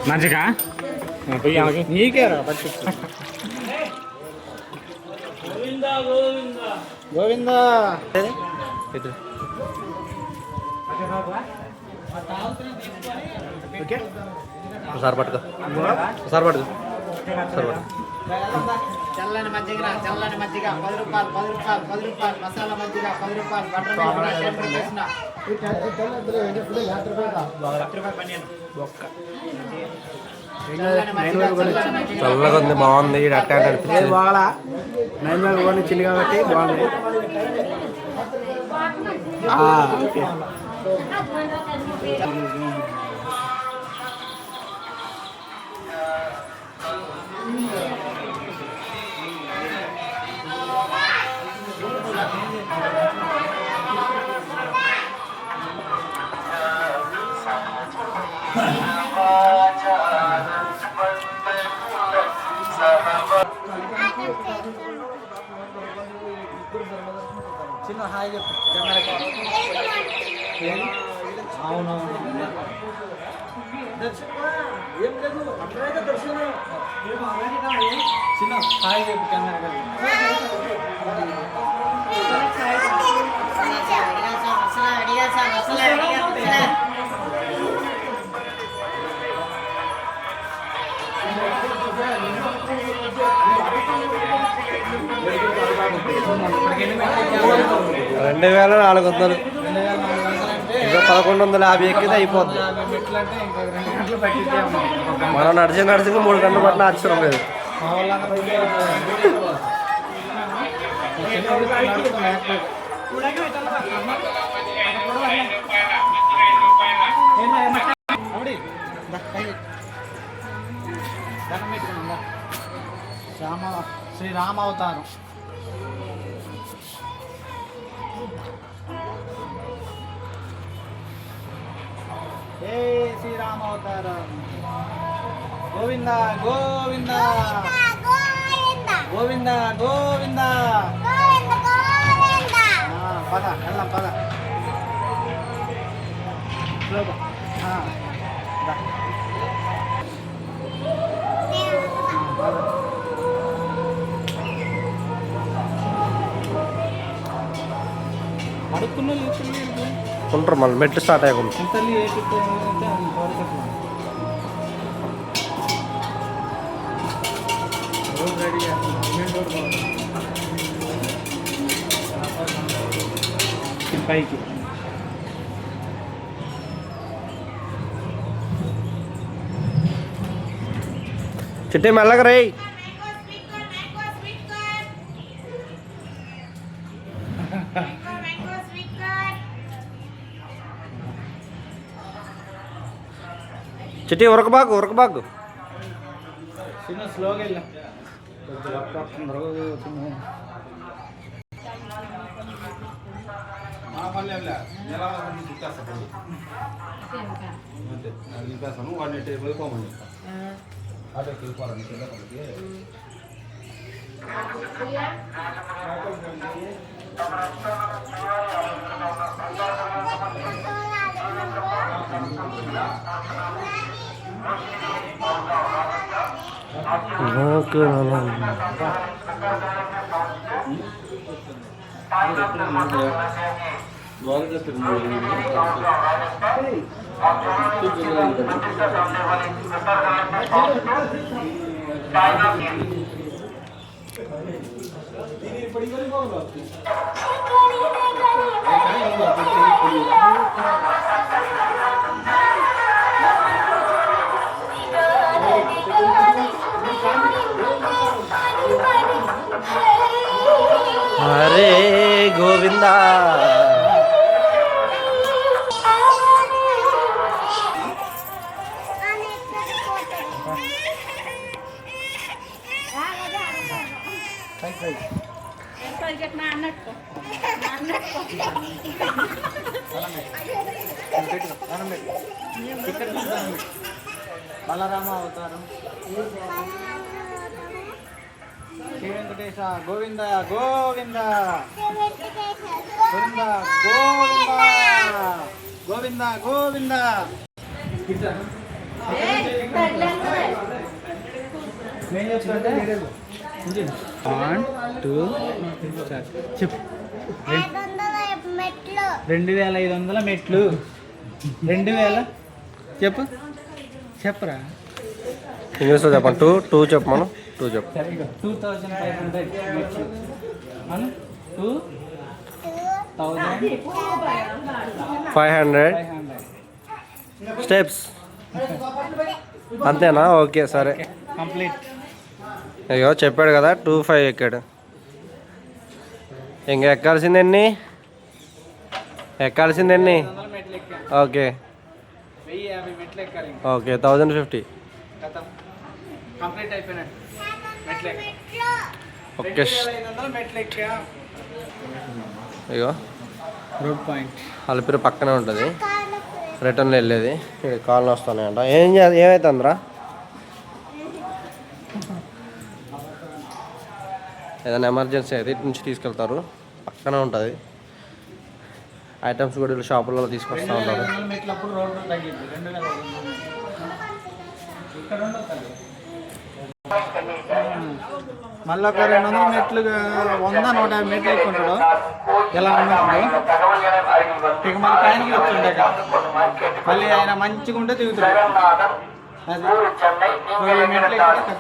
మంచిగా నీకే రా పచ్చి గోవిందా ఓకే ఒకసారి పట్టుకో ఒకసారి పట్టుకో ఒకసారి పట్టుకో చల్లని మజ్జిగ 10 రూపాయలు మసాలా మజ్జిగ 10 రూపాయలు బటర్ చల్లగా ఉంది, బాగుంది. అట్టే బాగా 9 కొని చిల్లి కాబట్టి బాగుంది. ఓకే చిన్న హాయ్ చెప్పు. అవునవును ఏం లేదు అక్కడైతే దర్శనం చిన్న హాయ్ చెప్పు కెమెరా. $2,400 ఇంకా 1150 ఎక్కితే అయిపోద్ది. మనం నడిచి 3 గంటలు పట్టిన ఆశ్చర్యం లేదు. శ్రీరామ అవతారం. ఏ శ్రీరామ అవతారం. గోవింద గోవింద గోవింద గోవింద. పద వెళ్దాం పద. ఉంటారు మళ్ళీ మెట్లు స్టార్ట్ అయ్యకుండా. పైకి చిట్టి మెల్లగా రేయ్. చిట్టి ఉరకబాగు ఉరకబాగు. చిన్న స్లోగా వెళ్ళా. హరే గోవిందా. బలరామ అవతారం. శ్రీ వెంకటేశ గోవింద గోవింద గోవింద గోవింద. గోవింద గోవింద. వన్ టూ చెప్పు. 2500 మెట్లు. 2000 చెప్పు చెప్పరా. ఇంగ్లీష్లో చెప్పండి. టూ చెప్పు మనం. 2 చెప్పు. 2500 మెట్లు. 500 స్టెప్స్. అంతేనా? ఓకే సరే. కంప్లీట్. అయ్యో చెప్పాడు కదా 25 ఎక్కాడు. ఇంకా ఎక్కాల్సింది ఎన్ని? మెట్లు ఎక్కాను. ఓకే 1050 మెట్లు ఎక్కాలి. ఓకే 1050. కంప్లీట్ అయిపోయినట్టు. మెట్లు ఎక్కాలి. ఓకే 2500 మెట్లు ఎక్కా. అయ్యో రోడ్ పాయింట్. అలిపిరి పక్కనే ఉంటుంది, రిటర్న్లో వెళ్ళేది. కాళ్ళు వస్తున్నాయంట. ఏమవుతుందిరా? ఏదైనా ఎమర్జెన్సీ అయితే ఇటు నుంచి తీసుకెళ్తారు, పక్కనే ఉంటుంది. ఐటమ్స్ కూడా వీళ్ళు షాపులలో తీసుకొస్తూ ఉంటారు. 2500 మెట్లు అప్పుడు రోడ్డు తగ్గింది. 2500 ఇక్కడ ఉండదు. మళ్ళీ ఒక 200 మెట్లు 100-150 మెట్లు ఎక్కుంటాడు. ఎలా ఉన్నాడు ఇక మళ్ళీ పైనకి వచ్చుండే. మళ్ళీ ఆయన మంచిగా ఉంటే తిరుగుతాడు. అది 1000 మెట్లు ఎక్కితే